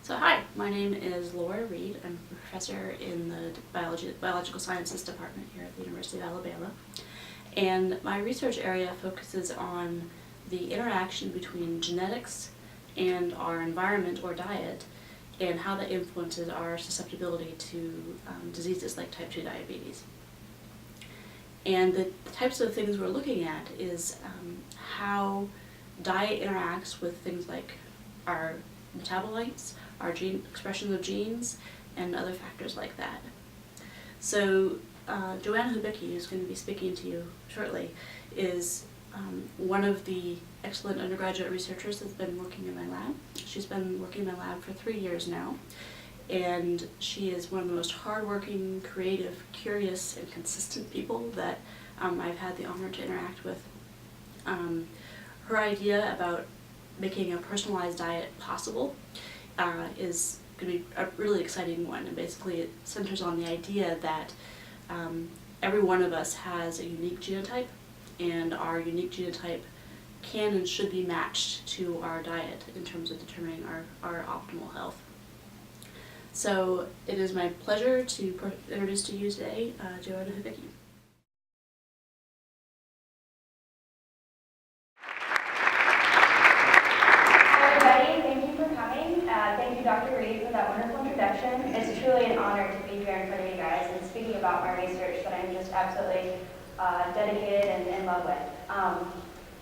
So hi, my name is Laura Reed. I'm a professor in the Biological Sciences Department here at the University of Alabama. And my research area focuses on the interaction between genetics and our environment or diet and how that influences our susceptibility to diseases like type 2 diabetes. And the types of things we're looking at is how diet interacts with things like our metabolites, our gene expression of genes, and other factors like that. So Joanna Hubickey, who's going to be speaking to you shortly, is one of the excellent undergraduate researchers that's been working in my lab. She's been working in my lab for 3 years now, and she is one of the most hardworking, creative, curious, and consistent people that I've had the honor to interact with. Her idea about making a personalized diet possible is going to be a really exciting one, and basically it centers on the idea that every one of us has a unique genotype, and our unique genotype can and should be matched to our diet in terms of determining our optimal health. So it is my pleasure to introduce to you today Joanna Hubickey. Thank you, Dr. Reed, for that wonderful introduction. It's truly an honor to be here in front of you guys and speaking about my research that I'm just absolutely dedicated and in love with.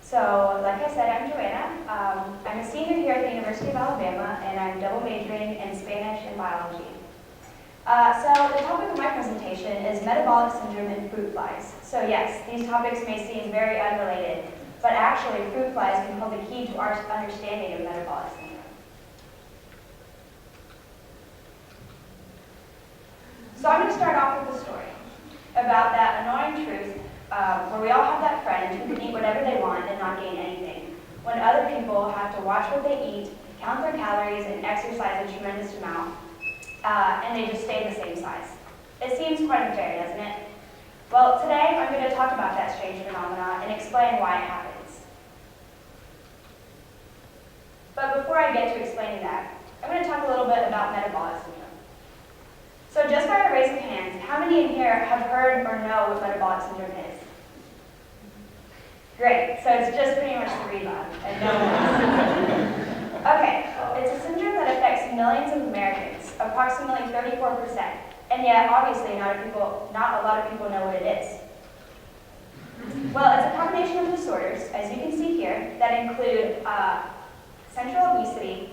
So, like I said, I'm Joanna. I'm a senior here at the University of Alabama, and I'm double majoring in Spanish and biology. So the topic of my presentation is metabolic syndrome in fruit flies. So yes, these topics may seem very unrelated, but actually fruit flies can hold the key to our understanding of metabolic syndrome. So I'm going to start off with a story about that annoying truth where we all have that friend who can eat whatever they want and not gain anything, when other people have to watch what they eat, count their calories, and exercise a tremendous amount, and they just stay the same size. It seems quite unfair, doesn't it? Well, today I'm going to talk about that strange phenomenon and explain why it happens. But before I get to explaining that, I'm going to talk a little bit about metabolic syndrome. So just by a raise of hands, how many in here have heard or know what metabolic syndrome is? Great, so it's just pretty much the read lab, and no one else. Okay, it's a syndrome that affects millions of Americans, approximately 34%, and yet obviously not a lot of people know what it is. Well, it's a combination of disorders, as you can see here, that include central obesity,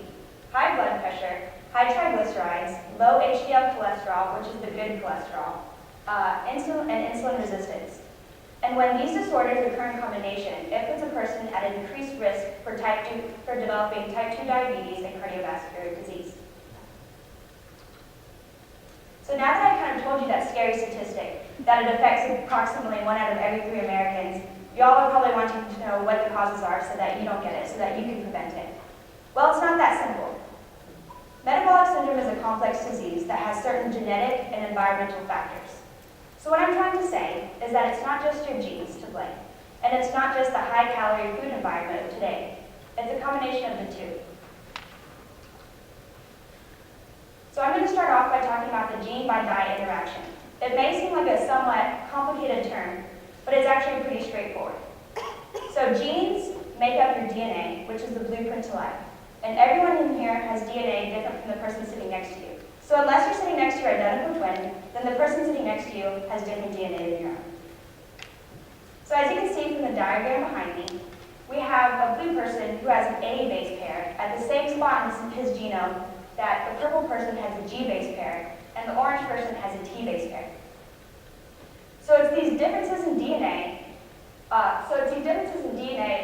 high blood pressure, high triglycerides, low HDL cholesterol, which is the good cholesterol, insulin and insulin resistance. And when these disorders occur in combination, it puts a person at an increased risk for developing type 2 diabetes and cardiovascular disease. So now that I've kind of told you that scary statistic, that it affects approximately 1 out of every 3 Americans, y'all are probably wanting to know what the causes are so that you don't get it, so that you can prevent it. Well, it's not that simple. Metabolic syndrome is a complex disease that has certain genetic and environmental factors. So what I'm trying to say is that it's not just your genes to blame, and it's not just the high-calorie food environment of today. It's a combination of the two. So I'm going to start off by talking about the gene-by-diet interaction. It may seem like a somewhat complicated term, but it's actually pretty straightforward. So genes make up your DNA, which is the blueprint to life. And everyone in here has DNA different from the person sitting next to you. So unless you're sitting next to your identical twin, then the person sitting next to you has different DNA than your own. So as you can see from the diagram behind me, we have a blue person who has an A base pair at the same spot in his genome that the purple person has a G base pair, and the orange person has a T base pair. So it's these differences in DNA,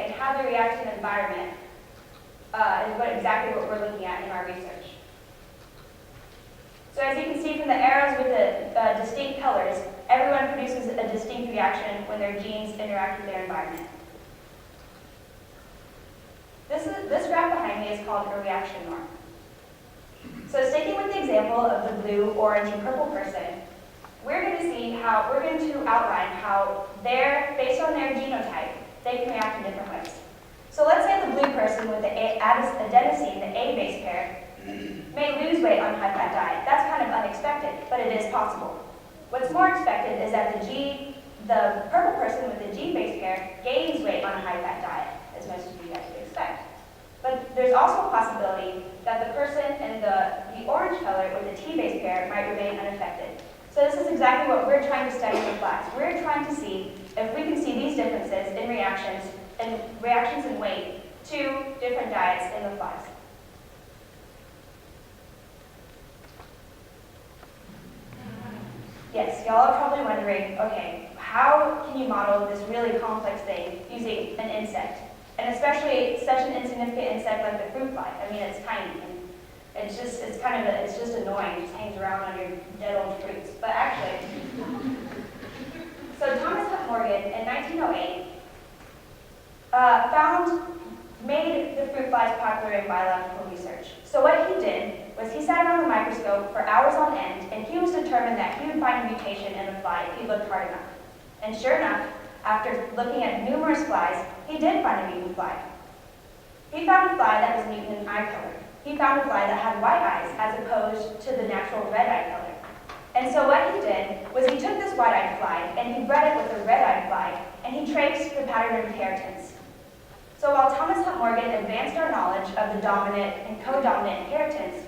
and how they react to the environment is exactly what we're looking at in our research. So as you can see from the arrows with the distinct colors, everyone produces a distinct reaction when their genes interact with their environment. This graph behind me is called a reaction norm. So sticking with the example of the blue, orange, and purple person, we're going to outline how based on their genotype, they can react in different ways. So let's say the blue person with the adenosine, the A base pair, may high-fat diet, that's kind of unexpected, but it is possible. What's more expected is that the purple person with the G-base pair gains weight on a high-fat diet, as most of you guys would expect. But there's also a possibility that the person in the orange color with the T-base pair might remain unaffected. So this is exactly what we're trying to study with flies. We're trying to see if we can see these differences in reactions in weight to different diets in the flies. Yes, y'all are probably wondering, okay, how can you model this really complex thing using an insect? And especially such an insignificant insect like the fruit fly. I mean, it's tiny, and it's just annoying. It just hangs around on your dead old fruits. But actually, so Thomas Hunt Morgan in 1908 made the fruit flies popular in biological research. So what he did was he sat around the microscope for hours on end, and he was determined that he would find a mutation in a fly if he looked hard enough. And sure enough, after looking at numerous flies, he did find a mutant fly. He found a fly that was mutant in eye color. He found a fly that had white eyes as opposed to the natural red eye color. And so what he did was he took this white-eyed fly and he bred it with a red-eyed fly, and he traced the pattern of inheritance. So while Thomas Hunt Morgan advanced our knowledge of the dominant and co-dominant inheritance,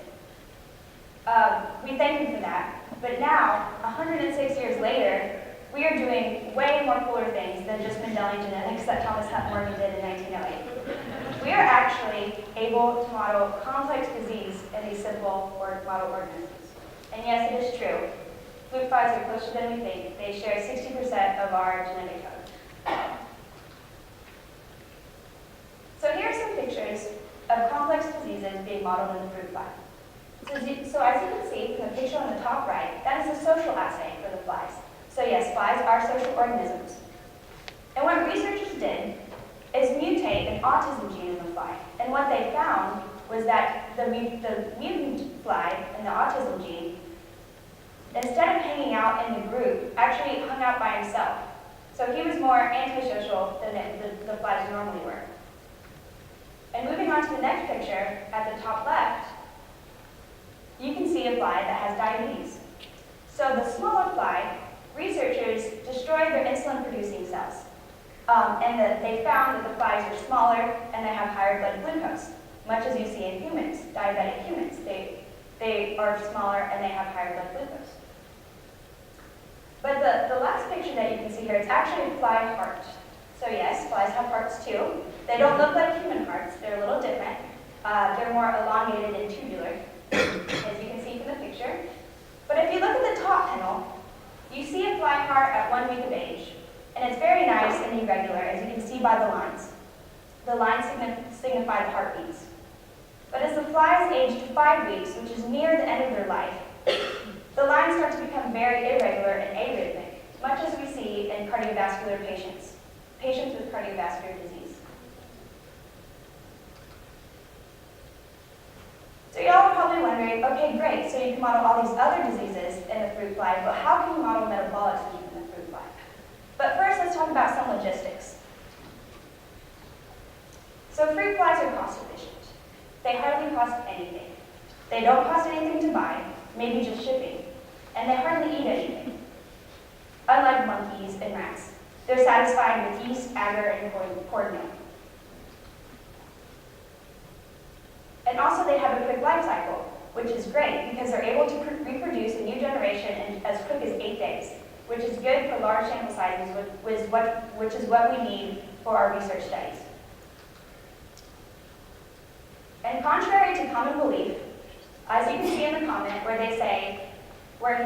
we thank him for that. But now, 106 years later, we are doing way more cooler things than just Mendelian genetics that Thomas Hunt Morgan did in 1908. We are actually able to model complex disease in these simple model organisms. And yes, it is true. Fruit flies are closer than we think. They share 60% of our genetic code. So here are some pictures of complex diseases being modeled in the fruit fly. So as you can see from the picture on the top right, that is a social assay for the flies. So yes, flies are social organisms. And what researchers did is mutate an autism gene in the fly. And what they found was that the mutant fly in the autism gene, instead of hanging out in the group, actually hung out by himself. So he was more antisocial than the flies normally were. And moving on to the next picture, at the top left, you can see a fly that has diabetes. So the smaller fly, researchers destroyed their insulin-producing cells. They found that the flies are smaller and they have higher blood glucose, much as you see in humans, diabetic humans. They are smaller and they have higher blood glucose. But the last picture that you can see here, it's actually a fly heart. So yes, flies have hearts too. They don't look like human hearts. They're a little different. They're more elongated and tubular, as you can see from the picture. But if you look at the top panel, you see a fly heart at 1 week of age. And it's very nice and irregular, as you can see by the lines. The lines signify the heartbeats. But as the flies age to 5 weeks, which is near the end of their life, the lines start to become very irregular and arrhythmic, much as we see in cardiovascular patients with cardiovascular disease. So y'all are probably wondering, okay, great, so you can model all these other diseases in the fruit fly, but how can you model metabolic syndrome in the fruit fly? But first, let's talk about some logistics. So fruit flies are cost efficient. They hardly cost anything. They don't cost anything to buy, maybe just shipping, and they hardly eat anything. Unlike monkeys and rats, they're satisfied with yeast, agar, and cornmeal. And also they have a quick life cycle, which is great because they're able to reproduce a new generation in as quick as 8 days, which is good for large sample sizes, which is what we need for our research studies. And contrary to common belief, as you can see in the comment where he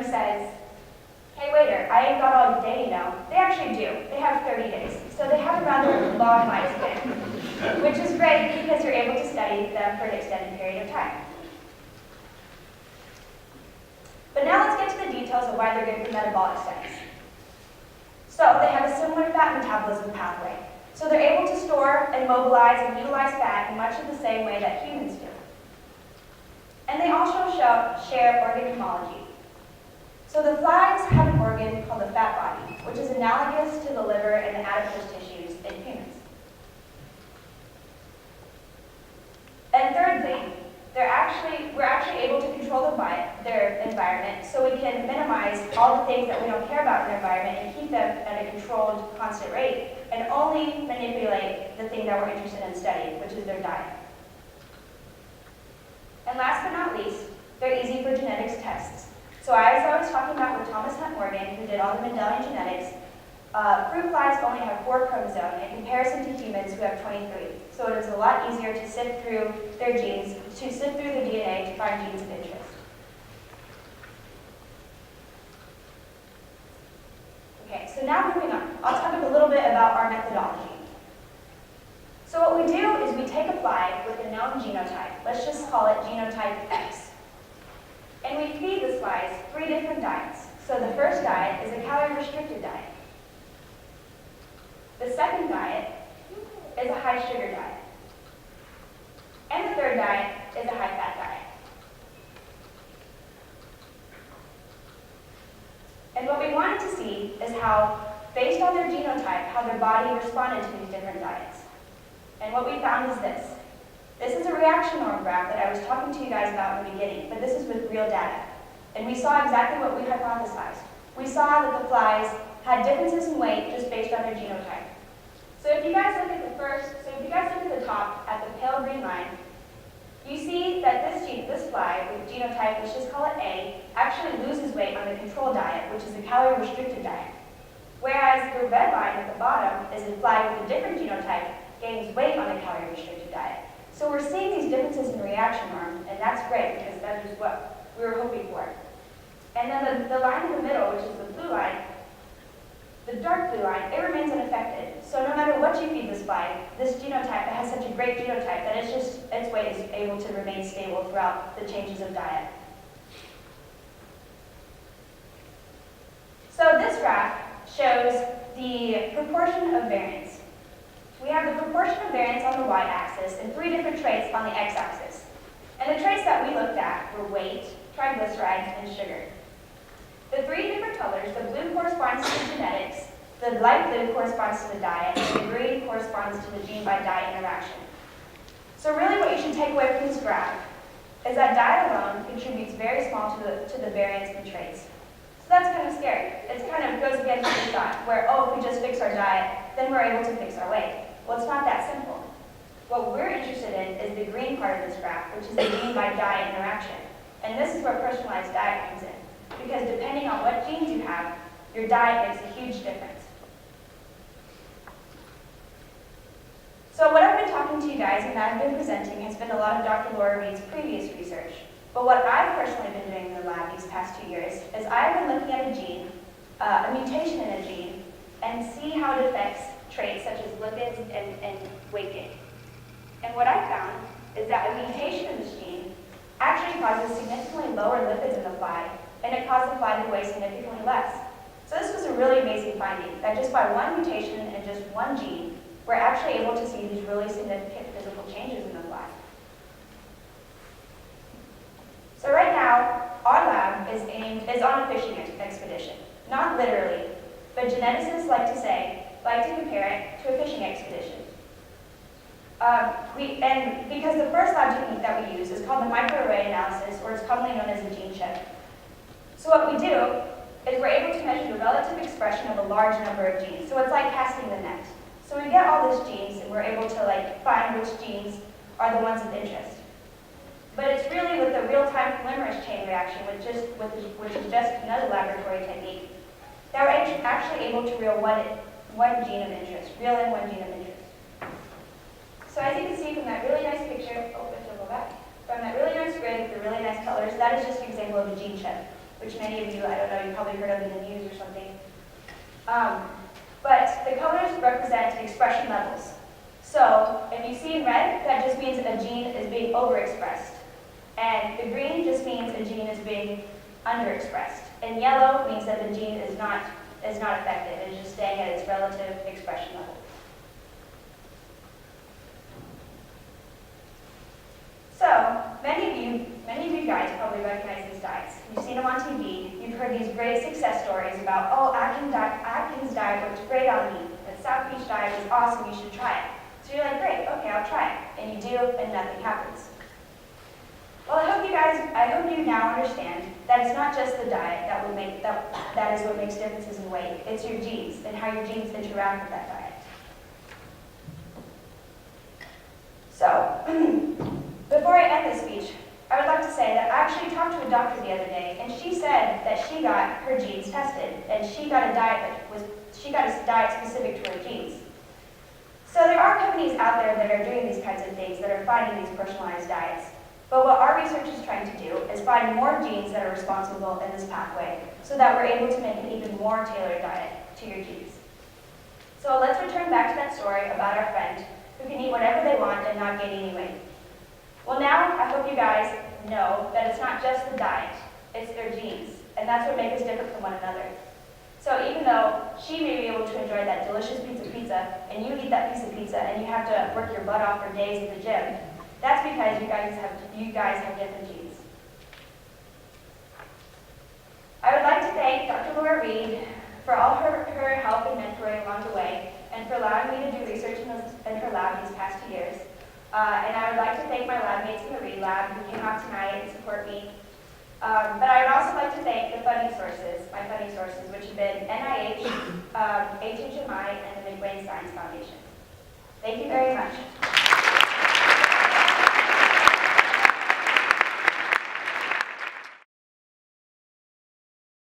says, hey waiter, I ain't got all day, you know. They actually do. They have 30 days. So they have a rather long lifespan, which is great because you're able to study them for an extended period of time. But now let's get to the details of why they're good for metabolic studies. So they have a similar fat metabolism pathway. So they're able to store and mobilize and utilize fat in much of the same way that humans do. And they also share organ homology. So the flies have an organ called the fat body, which is analogous to the liver and the adipose tissues in humans. And thirdly, we're actually able to control their can minimize all the things that we don't care about in the environment and keep them at a controlled, constant rate, and only manipulate the thing that we're interested in studying, which is their diet. And last but not least, they're easy for genetics tests. So as I was talking about with Thomas Hunt Morgan, who did all the Mendelian genetics, fruit flies only have 4 chromosomes in comparison to humans who have 23. So it is a lot easier to sift through their genes, to sift through their DNA to find genes of interest. Okay, so now moving on. I'll talk a little bit about our methodology. So what we do is we take a fly with a known genotype. Let's just call it genotype X. And we feed the flies 3 different diets. So the first diet is a calorie-restricted diet. The second diet is a high-sugar diet. And the third diet is a high-fat diet. And what we wanted to see is how, based on their genotype, how their body responded to these different diets. And what we found is this. This is a reaction norm graph that I was talking to you guys about in the beginning, but this is with real data. And we saw exactly what we hypothesized. We saw that the flies had differences in weight just based on their genotype. So if you guys look at the top, at the pale green line, you see that this fly with genotype, let's just call it A, actually loses weight on the control diet, which is a calorie-restricted diet. Whereas the red line at the bottom is a fly with a different genotype, gains weight on a calorie-restricted diet. So we're seeing these differences in reaction norm, and that's great because that is what we were hoping for. And then the line in the middle, which is the blue line, the dark blue line, it remains unaffected. So no matter what you feed this fly, this genotype that has such a great genotype that its weight is able to remain stable throughout the changes of diet. So this graph shows the proportion of variance. We have the proportion of variance on the y-axis and 3 different traits on the x-axis. And the traits that we looked at were weight, triglycerides, and sugar. The 3 different colors, the blue corresponds to the genetics, the light blue corresponds to the diet, and the green corresponds to the gene by diet interaction. So really what you should take away from this graph is that diet alone contributes very small to the variance in traits. So that's kind of scary. It kind of goes against what we thought, where, if we just fix our diet, then we're able to fix our weight. Well, it's not that simple. What we're interested in is the green part of this graph, which is the gene by diet interaction. And this is where personalized diet comes in. Because depending on what genes you have, your diet makes a huge difference. So what I've been talking to you guys and that I've been presenting has been a lot of Dr. Laura Reed's previous research. But what I've personally been doing in the lab these past 2 years is I've been looking at a gene, a mutation in a gene, and see how it affects traits such as lipids and weight gain. And what I found is that a mutation in this gene actually causes significantly lower lipids in the fly, and it caused the fly to weigh significantly less. So this was a really amazing finding, that just by one mutation in just one gene, we're actually able to see these really significant physical changes in the fly. So right now, our lab is on a fishing expedition. Not literally, but geneticists like to compare it to a fishing expedition. Because the first lab technique that we use is called the microarray analysis, or it's commonly known as a gene chip. So what we do is we're able to measure the relative expression of a large number of genes. So it's like casting the net. So we get all these genes, and we're able to find which genes are the ones of interest. But it's really with the real-time polymerase chain reaction, which is just another laboratory technique, that we're actually able to reel one gene of interest, reel in one gene of interest. So as you can see from that really nice picture, from that really nice grid with the really nice colors, that is just an example of a gene chip, which many of you, I don't know, you probably heard of in the news or something. But the colors represent expression levels. So if you see in red, that just means a gene is being overexpressed. And the green just means a gene is being underexpressed. And yellow means that the gene is not affected, it's just staying at its relative expression level. So, many of you guys probably recognize these diets. You've seen them on TV, you've heard these great success stories about, Atkins diet worked great on me, the South Beach diet was awesome, you should try it. So you're like, great, okay, I'll try it. And you do, and nothing happens. Well, I hope you now understand that it's not just the diet that is what makes differences in weight. It's your genes and how your genes interact with that diet. So, before I end this speech, I would like to say that I actually talked to a doctor the other day, and she said that she got her genes tested, and she got a diet specific to her genes. So there are companies out there that are doing these kinds of things, that are finding these personalized diets. But what our research is trying to do is find more genes that are responsible in this pathway, so that we're able to make an even more tailored diet to your genes. So let's return back to that story about our friend who can eat whatever they want and not gain any weight. Well, now I hope you guys know that it's not just the diet, it's their genes, and that's what makes us different from one another. So even though she may be able to enjoy that delicious pizza, and you eat that piece of pizza and you have to work your butt off for days at the gym, that's because you guys have different genes. I would like to thank Dr. Laura Reed for all her help and mentoring along the way, and for allowing me to do research in her lab these past 2 years. And I would like to thank my lab mates in the Reed Lab who came out tonight and support me. But I would also like to thank my funding sources, which have been NIH, HHMI, and the McWane Science Foundation. Thank you very much.